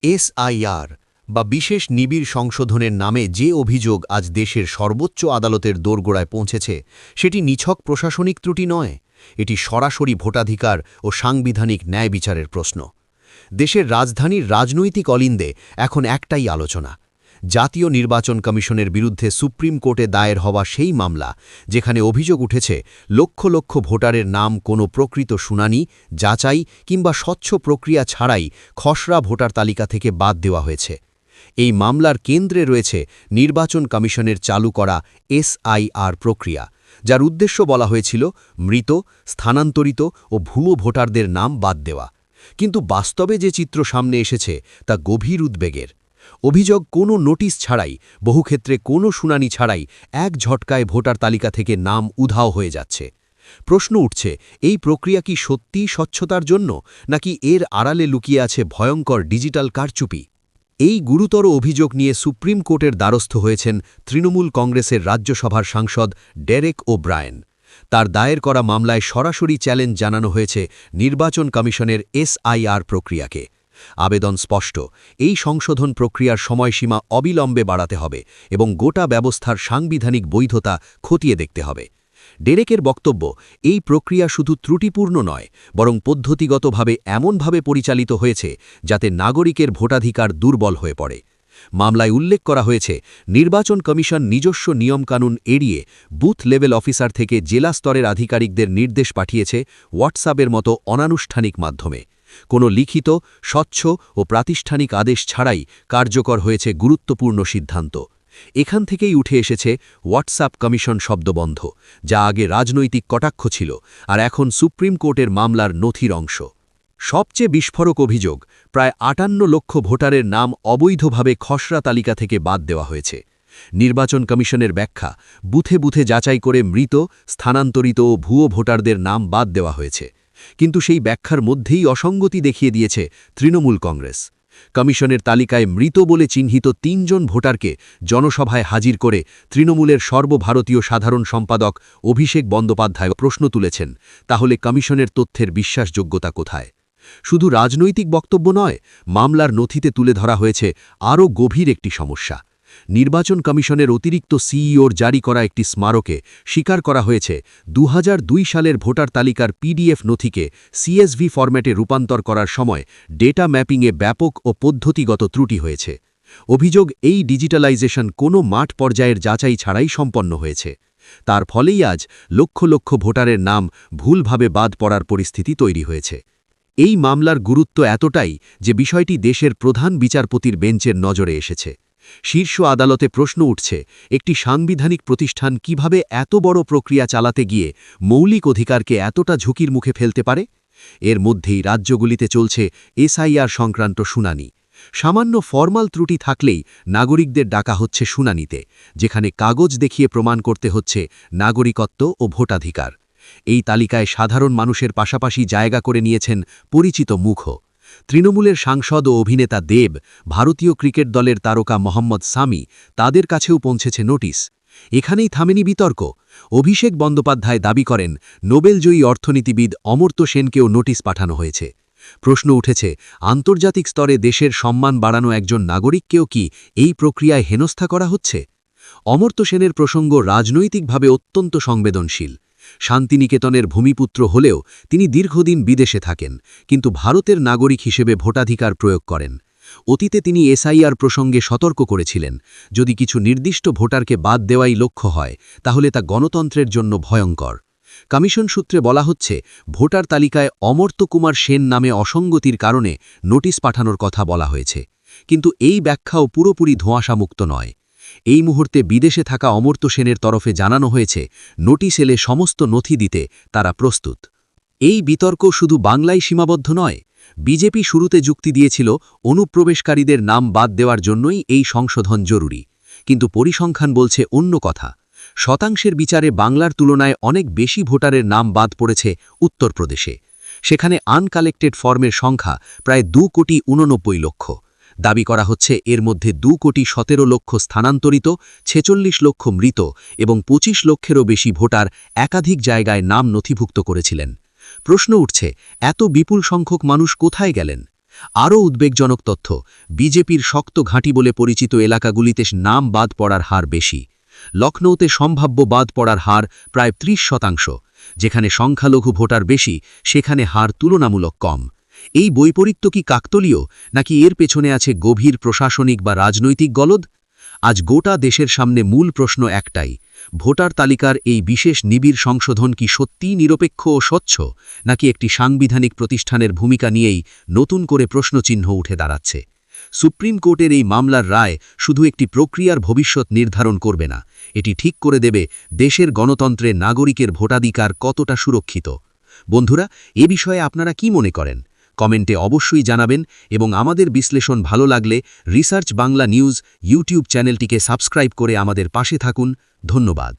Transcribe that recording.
SIR বা বিশেষ নিবিড় সংশোধনের নামে যে অভিযোগ আজ দেশের সর্বোচ্চ আদালতের দোরগোড়ায় পৌঁছেছে সেটি নিছক প্রশাসনিক ত্রুটি নয়, এটি সরাসরি ভোটাধিকার ও সাংবিধানিক ন্যায় বিচারের প্রশ্ন। দেশের রাজধানীর রাজনৈতিক অলিন্দে এখন একটাই আলোচনা, জাতীয় নির্বাচন কমিশনের বিরুদ্ধে সুপ্রিম কোর্টে দায়ের হওয়া সেই মামলা যেখানে অভিযোগ উঠেছে লক্ষ লক্ষ ভোটারের নাম কোনো প্রকৃত শুনানি, যাচাই কিংবা স্বচ্ছ প্রক্রিয়া ছাড়াই খসড়া ভোটার তালিকা থেকে বাদ দেওয়া হয়েছে। এই মামলার কেন্দ্রে রয়েছে নির্বাচন কমিশনের চালু করা এসআইআর প্রক্রিয়া, যার উদ্দেশ্য বলা হয়েছিল মৃত, স্থানান্তরিত ও ভুয়ো ভোটারদের নাম বাদ দেওয়া। কিন্তু বাস্তবে যে চিত্র সামনে এসেছে তা গভীর উদ্বেগের। অভিযোগ কোনো নোটিশ ছাড়াই, বহুক্ষেত্রে কোনো শুনানি ছাড়াই এক ঝটকায় ভোটার তালিকা থেকে নাম উধাও হয়ে যাচ্ছে। প্রশ্ন উঠছে, এই প্রক্রিয়া কি সত্যিই স্বচ্ছতার জন্য, নাকি এর আড়ালে লুকিয়ে আছে ভয়ঙ্কর ডিজিটাল কারচুপি? এই গুরুতর অভিযোগ নিয়ে সুপ্রিম কোর্টের দ্বারস্থ হয়েছেন তৃণমূল কংগ্রেসের রাজ্যসভার সাংসদ ডেরেক ওব্রায়েন। তার দায়ের করা মামলায় সরাসরি চ্যালেঞ্জ জানানো হয়েছে নির্বাচন কমিশনের এসআইআর প্রক্রিয়াকে। আবেদন স্পষ্ট, এই সংশোধন প্রক্রিয়ার সময়সীমা অবিলম্বে বাড়াতে হবে এবং গোটা ব্যবস্থার সাংবিধানিক বৈধতা খতিয়ে দেখতে হবে। ডেরেকের বক্তব্য, এই প্রক্রিয়া শুধু ত্রুটিপূর্ণ নয়, বরং পদ্ধতিগতভাবে এমনভাবে পরিচালিত হয়েছে যাতে নাগরিকের ভোটাধিকার দুর্বল হয়ে পড়ে। মামলায় উল্লেখ করা হয়েছে, নির্বাচন কমিশন নিজস্ব নিয়মকানুন এড়িয়ে বুথ লেভেল অফিসার থেকে জেলা স্তরের আধিকারিকদের নির্দেশ পাঠিয়েছে হোয়াটসঅ্যাপের মতো অনানুষ্ঠানিক মাধ্যমে। কোনো লিখিত, স্বচ্ছ ও প্রাতিষ্ঠানিক আদেশ ছাড়াই কার্যকর হয়েছে গুরুত্বপূর্ণ সিদ্ধান্ত। এখান থেকেই উঠে এসেছে হোয়াটসঅ্যাপ কমিশন শব্দবন্ধ, যা আগে রাজনৈতিক কটাক্ষ ছিল আর এখন সুপ্রিম কোর্টের মামলার নথির অংশ। সবচেয়ে বিস্ফোরক অভিযোগ, প্রায় ৫৮ লক্ষ ভোটারের নাম অবৈধভাবে খসড়া তালিকা থেকে বাদ দেওয়া হয়েছে। নির্বাচন কমিশনের ব্যাখ্যা, বুথে বুথে যাচাই করে মৃত, স্থানান্তরিত ও ভুয়ো ভোটারদের নাম বাদ দেওয়া হয়েছে। কিন্তু সেই ব্যাখ্যার মধ্যেই অসঙ্গতি দেখিয়ে দিয়েছে তৃণমূল কংগ্রেস। কমিশনের তালিকায় মৃত বলে চিহ্নিত ৩ জন ভোটারকে জনসভায় হাজির করে তৃণমূলের সর্বভারতীয় সাধারণ সম্পাদক অভিষেক বন্দ্যোপাধ্যায় প্রশ্ন তুলেছেন, তাহলে কমিশনের তথ্যের বিশ্বাসযোগ্যতা কোথায়? শুধু রাজনৈতিক বক্তব্য নয়, মামলার নথিতে তুলে ধরা হয়েছে আরও গভীর একটি সমস্যা। নির্বাচন কমিশনের অতিরিক্ত সিইওর জারি করা একটি স্মারকে স্বীকার করা হয়েছে ২০০২ সালের ভোটার তালিকার পিডিএফ নথিকে সিএসভি ফরম্যাটে রূপান্তর করার সময় ডেটা ম্যাপিংয়ে ব্যাপক ও পদ্ধতিগত ত্রুটি হয়েছে। অভিযোগ, এই ডিজিটালাইজেশন কোনো মাঠ পর্যায়ের যাচাই ছাড়াই সম্পন্ন হয়েছে। তার ফলেই আজ লক্ষ লক্ষ ভোটারের নাম ভুলভাবে বাদ পড়ার পরিস্থিতি তৈরি হয়েছে। এই মামলার গুরুত্ব এতটাই যে বিষয়টি দেশের প্রধান বিচারপতির বেঞ্চের নজরে এসেছে। শীর্ষ আদালতে প্রশ্ন উঠছে, একটি সাংবিধানিক প্রতিষ্ঠান কিভাবে এত বড় প্রক্রিয়া চালাতে গিয়ে মৌলিক অধিকারকে এতটা ঝুঁকির মুখে ফেলতে পারে? এর মধ্যেই রাজ্যগুলিতে চলছে এসআইআর সংক্রান্ত শুনানি। সামান্য ফরমাল ত্রুটি থাকলেই নাগরিকদের ডাকা হচ্ছে শুনানিতে, যেখানে কাগজ দেখিয়ে প্রমাণ করতে হচ্ছে নাগরিকত্ব ও ভোটাধিকার। এই তালিকায় সাধারণ মানুষের পাশাপাশি জায়গা করে নিয়েছেন পরিচিত মুখও। তৃণমূলের সাংসদ ও অভিনেতা দেব, ভারতীয় ক্রিকেট দলের তারকা মোহাম্মদ সামি, তাদের কাছেও পৌঁছেছে নোটিশ। এখানেই থামেনি বিতর্ক। অভিষেক বন্দ্যোপাধ্যায় দাবি করেন, নোবেলজয়ী অর্থনীতিবিদ অমর্ত্য সেনকেও নোটিশ পাঠানো হয়েছে। প্রশ্ন উঠেছে, আন্তর্জাতিক স্তরে দেশের সম্মান বাড়ানো একজন নাগরিককেও কি এই প্রক্রিয়ায় হেনস্থা করা হচ্ছে? অমর্ত্য সেনের প্রসঙ্গ রাজনৈতিকভাবে অত্যন্ত সংবেদনশীল। শান্তিনিকেতনের ভূমিপুত্র হলেও তিনি দীর্ঘদিন বিদেশে থাকেন, কিন্তু ভারতের নাগরিক হিসেবে ভোটাধিকার প্রয়োগ করেন। অতীতে তিনি এসআইআর প্রসঙ্গে সতর্ক করেছিলেন, যদি কিছু নির্দিষ্ট ভোটারকে বাদ দেওয়াই লক্ষ্য হয় তাহলে তা গণতন্ত্রের জন্য ভয়ঙ্কর। কমিশন সূত্রে বলা হচ্ছে, ভোটার তালিকায় অমর্ত্য কুমার সেন নামে অসঙ্গতির কারণে নোটিশ পাঠানোর কথা বলা হয়েছে, কিন্তু এই ব্যাখ্যাও পুরোপুরি ধোঁয়াশামুক্ত নয়। এই মুহূর্তে বিদেশে থাকা অমর্ত্য সেনের তরফে জানানো হয়েছে, নোটিশ এলে সমস্ত নথি দিতে তারা প্রস্তুত। এই বিতর্ক শুধু বাংলায় সীমাবদ্ধ নয়। বিজেপি শুরুতে যুক্তি দিয়েছিল, অনুপ্রবেশকারীদের নাম বাদ দেওয়ার জন্যই এই সংশোধন জরুরি, কিন্তু পরিসংখ্যান বলছে অন্য কথা। শতাংশের বিচারে বাংলার তুলনায় অনেক বেশি ভোটারের নাম বাদ পড়েছে উত্তরপ্রদেশে। সেখানে আনকালেক্টেড ফর্মের সংখ্যা প্রায় ২,৮৯ লক্ষ। দাবি করা হচ্ছে, এর মধ্যে ২,১৭ লক্ষ স্থানান্তরিত, ৪৬ লক্ষ মৃত এবং ২৫ লক্ষেরও বেশি ভোটার একাধিক জায়গায় নাম নথিভুক্ত করেছিলেন। প্রশ্ন উঠছে, এত বিপুল সংখ্যক মানুষ কোথায় গেলেন? আরও উদ্বেগজনক তথ্য, বিজেপির শক্ত ঘাঁটি বলে পরিচিত এলাকাগুলিতে নাম বাদ পড়ার হার বেশি। লখনৌতে সম্ভাব্য বাদ পড়ার হার প্রায় ৩০%। যেখানে সংখ্যালঘু ভোটার বেশি, সেখানে হার তুলনামূলক কম। এই বৈপরীত্য কি কাকতলীয়, নাকি এর পেছনে আছে গভীর প্রশাসনিক বা রাজনৈতিক গলদ? আজ গোটা দেশের সামনে মূল প্রশ্ন একটাই, ভোটার তালিকার এই বিশেষ নিবিড় সংশোধন কি সত্যিই নিরপেক্ষ ও স্বচ্ছ, নাকি একটি সাংবিধানিক প্রতিষ্ঠানের ভূমিকা নিয়েই নতুন করে প্রশ্নচিহ্ন উঠে দাঁড়াচ্ছে? সুপ্রিম কোর্টের এই মামলার রায় শুধু একটি প্রক্রিয়ার ভবিষ্যৎ নির্ধারণ করবে না, এটি ঠিক করে দেবে দেশের গণতন্ত্রে নাগরিকের ভোটাধিকার কতটা সুরক্ষিত। বন্ধুরা, এ বিষয়ে আপনারা কি মনে করেন? কমেন্টে অবশ্যই জানাবেন, এবং আমাদের বিশ্লেষণ ভালো লাগলে রিসার্চ বাংলা নিউজ ইউটিউব চ্যানেলটিকে সাবস্ক্রাইব করে আমাদের পাশে থাকুন। ধন্যবাদ।